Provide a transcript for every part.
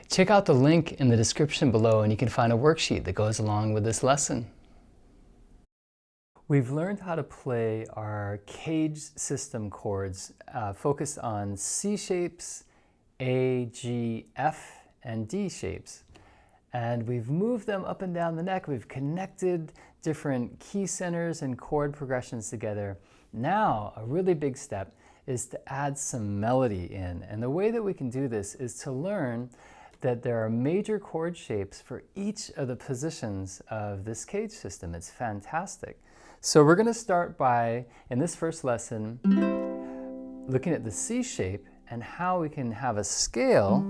Check out the link in the description below and you can find a worksheet that goes along with this lesson. We've learned how to play our CAGED system chords focused on C shapes, A, G, F, and D shapes. And we've moved them up and down the neck. We've connected different key centers and chord progressions together. Now, a really big step is to add some melody in. And the way that we can do this is to learn that there are major chord shapes for each of the positions of this CAGED system. It's fantastic. So we're going to start by, in this first lesson, looking at the C shape and how we can have a scale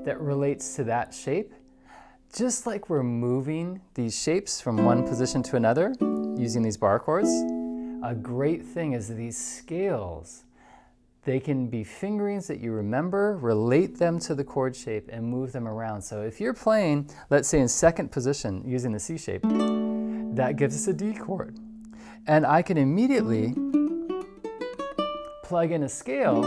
that relates to that shape. Just like we're moving these shapes from one position to another using these bar chords, a great thing is that these scales, they can be fingerings that you remember, relate them to the chord shape, and move them around. So if you're playing, let's say in second position using the C shape, that gives us a D chord. And I can immediately plug in a scale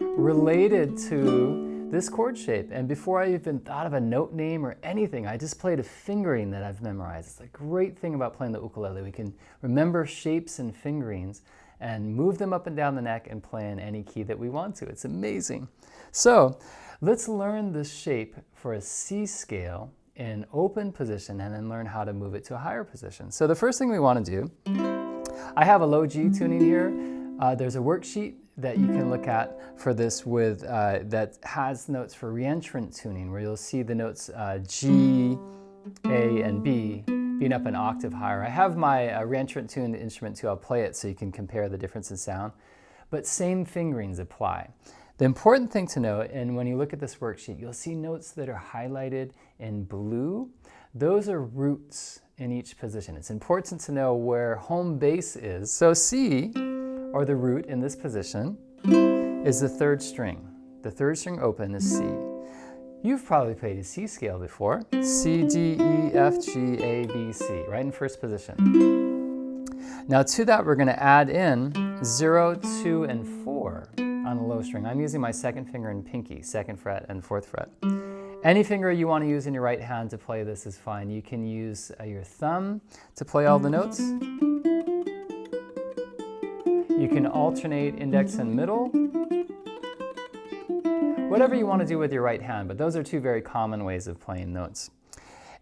related to this chord shape. And before I even thought of a note name or anything, I just played a fingering that I've memorized. It's a great thing about playing the ukulele. We can remember shapes and fingerings and move them up and down the neck and play in any key that we want to. It's amazing. So let's learn the shape for a C scale in open position and then learn how to move it to a higher position. So the first thing we want to do, I have a low G tuning here. There's a worksheet that you can look at for this with that has notes for reentrant tuning, where you'll see the notes G, A, and B being up an octave higher. I have my reentrant tuned instrument too. I'll play it so you can compare the difference in sound. But same fingerings apply. The important thing to note, and when you look at this worksheet, you'll see notes that are highlighted in blue. Those are roots in each position. It's important to know where home base is. So C, or the root in this position, is the third string. The third string open is C. You've probably played a C scale before. C, D, E, F, G, A, B, C, right in first position. Now to that we're going to add in 0, 2, and 4 on the low string. I'm using my second finger and pinky, 2nd fret and 4th fret. Any finger you want to use in your right hand to play this is fine. You can use your thumb to play all the notes. You can alternate index and middle. Whatever you want to do with your right hand, but those are two very common ways of playing notes.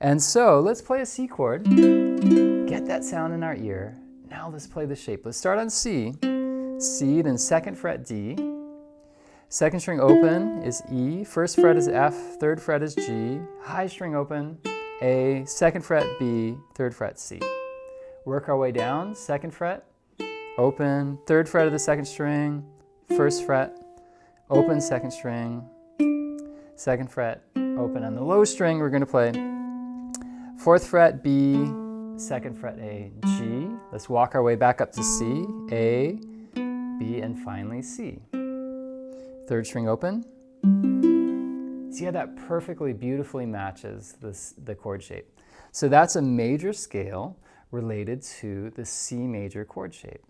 And so let's play a C chord, get that sound in our ear. Now let's play the shape. Let's start on C, C, then 2nd fret D, 2nd string open is E, 1st fret is F, 3rd fret is G, high string open, A, 2nd fret B, 3rd fret C. Work our way down, 2nd fret, open, 3rd fret of the 2nd string, 1st fret, open 2nd string, 2nd fret, open. On the low string, we're going to play 4th fret B, 2nd fret A, G. Let's walk our way back up to C, A, B, and finally C. 3rd string open. See how that perfectly, beautifully matches the chord shape. So that's a major scale related to the C major chord shape.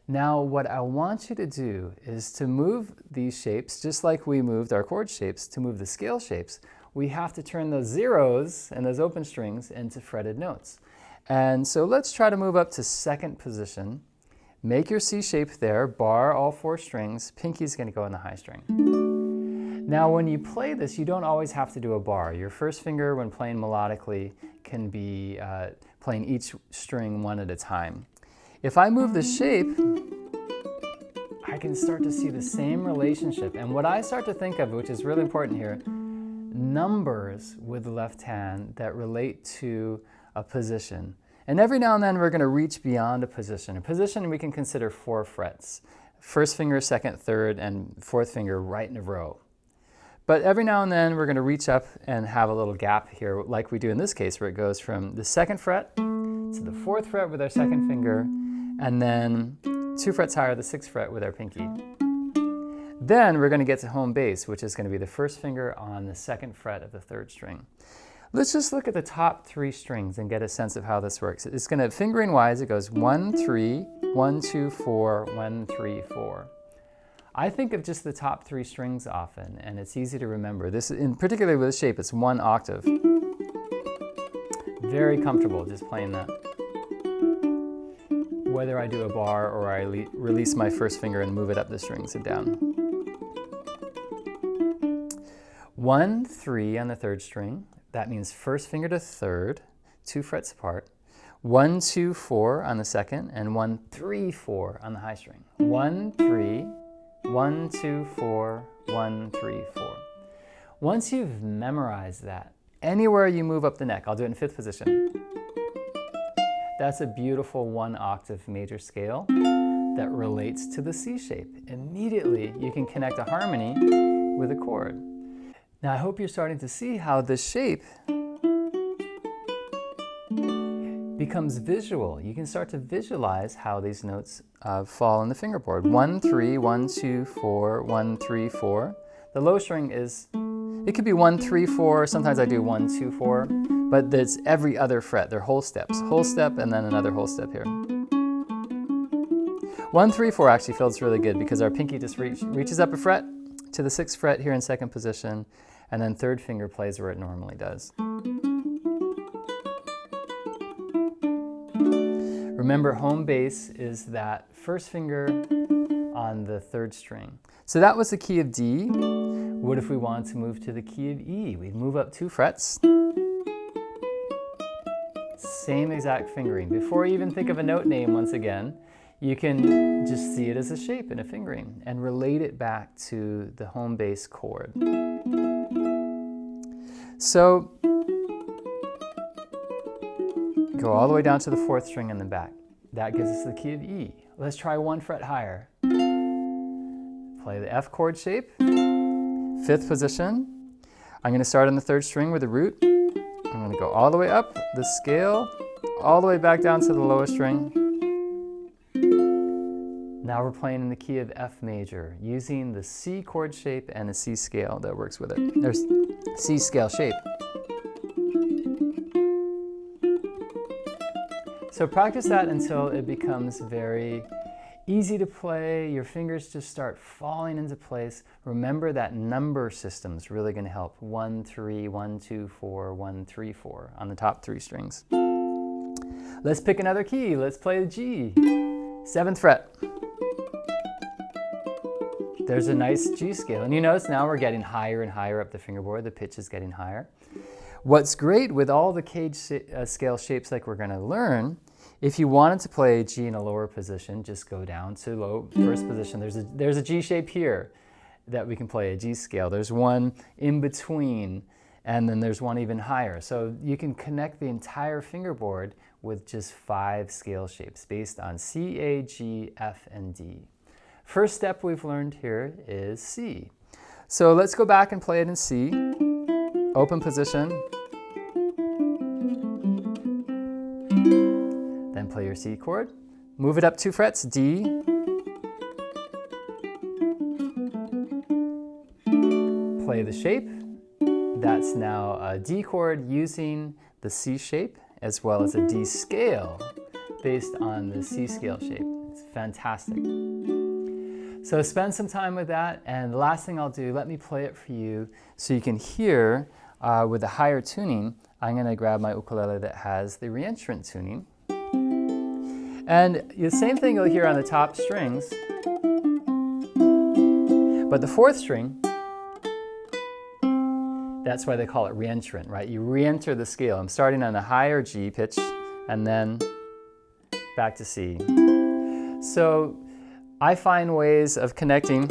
Now what I want you to do is to move these shapes, just like we moved our chord shapes, to move the scale shapes, we have to turn those zeros and those open strings into fretted notes. And so let's try to move up to 2nd position. Make your C shape there, bar all 4 strings, pinky's going to go in the high string. Now when you play this, you don't always have to do a bar. Your first finger, when playing melodically, can be playing each string one at a time. If I move the shape, I can start to see the same relationship. And what I start to think of, which is really important here, numbers with the left hand that relate to a position. And every now and then we're going to reach beyond a position. A position we can consider 4 frets. 1st finger, 2nd, 3rd, and 4th finger right in a row. But every now and then we're going to reach up and have a little gap here, like we do in this case, where it goes from the 2nd fret to the 4th fret with our 2nd finger, and then 2 frets higher, the 6th fret with our pinky. Then we're going to get to home base, which is going to be the 1st finger on the 2nd fret of the 3rd string. Let's just look at the top 3 strings and get a sense of how this works. It's going to, fingering wise, it goes 1, 3, 1, 2, 4, 1, 3, 4. I think of just the top 3 strings often, and it's easy to remember. This, in particular with this shape, it's 1 octave. Very comfortable just playing that. Whether I do a bar or I release my first finger and move it up the strings and down. 1, 3 on the 3rd string. That means first finger to 3rd, 2 frets apart. 1, 2, 4 on the 2nd, and 1, 3, 4 on the high string. 1, 3, 1, 2, 4, 1, 3, 4. Once you've memorized that, anywhere you move up the neck, I'll do it in 5th position. That's a beautiful 1 octave major scale that relates to the C shape. Immediately, you can connect a harmony with a chord. Now, I hope you're starting to see how this shape becomes visual. You can start to visualize how these notes fall in the fingerboard. 1, 3, 1, 2, 4, 1, 3, 4. The low string is, it could be 1, 3, 4. Sometimes I do 1, 2, 4. But it's every other fret. They're whole steps. Whole step and then another whole step here. 1, 3, 4 actually feels really good because our pinky just reaches up a fret to the 6th fret here in 2nd position, and then 3rd finger plays where it normally does. Remember, home bass is that first finger on the 3rd string. So that was the key of D. What if we wanted to move to the key of E? We'd move up 2 frets. Same exact fingering. Before you even think of a note name, once again, you can just see it as a shape in a fingering and relate it back to the home bass chord. So go all the way down to the 4th string in the back. That gives us the key of E. Let's try 1 fret higher. Play the F chord shape, 5th position. I'm going to start on the 3rd string with a root. I'm going to go all the way up the scale, all the way back down to the lowest string. Now we're playing in the key of F major, using the C chord shape and a C scale that works with it. There's C scale shape. So practice that until it becomes very easy to play. Your fingers just start falling into place. Remember that number system is really going to help. 1, 3, 1, 2, 4, 1, 3, 4 on the top 3 strings. Let's pick another key. Let's play the G. 7th fret. There's a nice G scale. And you notice now we're getting higher and higher up the fingerboard. The pitch is getting higher. What's great with all the CAGED scale shapes like we're going to learn, if you wanted to play a G in a lower position, just go down to low 1st position. There's a G shape here that we can play, a G scale. There's one in between, and then there's one even higher. So you can connect the entire fingerboard with just 5 scale shapes based on C, A, G, F, and D. First step we've learned here is C. So let's go back and play it in C. Open position. Then play your C chord. Move it up 2 frets, D. Play the shape. That's now a D chord using the C shape as well as a D scale based on the C scale shape. It's fantastic. So spend some time with that, and the last thing I'll do, let me play it for you so you can hear with the higher tuning. I'm going to grab my ukulele that has the reentrant tuning. And the same thing you'll hear on the top strings, but the 4th string, that's why they call it reentrant, right? You re-enter the scale. I'm starting on a higher G pitch and then back to C. So I find ways of connecting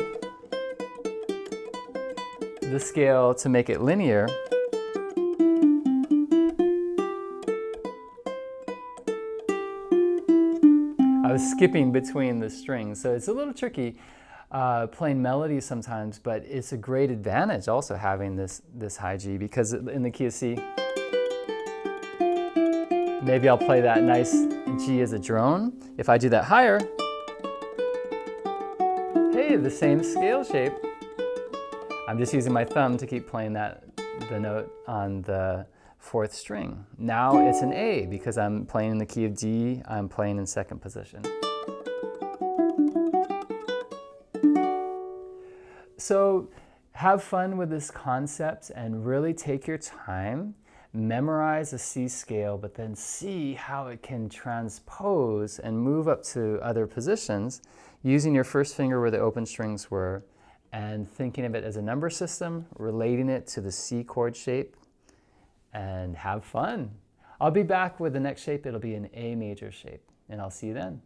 the scale to make it linear. I was skipping between the strings, so it's a little tricky playing melodies sometimes, but it's a great advantage also having this high G, because in the key of C, maybe I'll play that nice G as a drone. If I do that higher, hey, the same scale shape. I'm just using my thumb to keep playing the note on the 4th string. Now it's an A because I'm playing in the key of D, I'm playing in 2nd position. So have fun with this concept and really take your time, memorize the C scale, but then see how it can transpose and move up to other positions using your first finger where the open strings were and thinking of it as a number system, relating it to the C chord shape, and have fun. I'll be back with the next shape. It'll be an A major shape, and I'll see you then.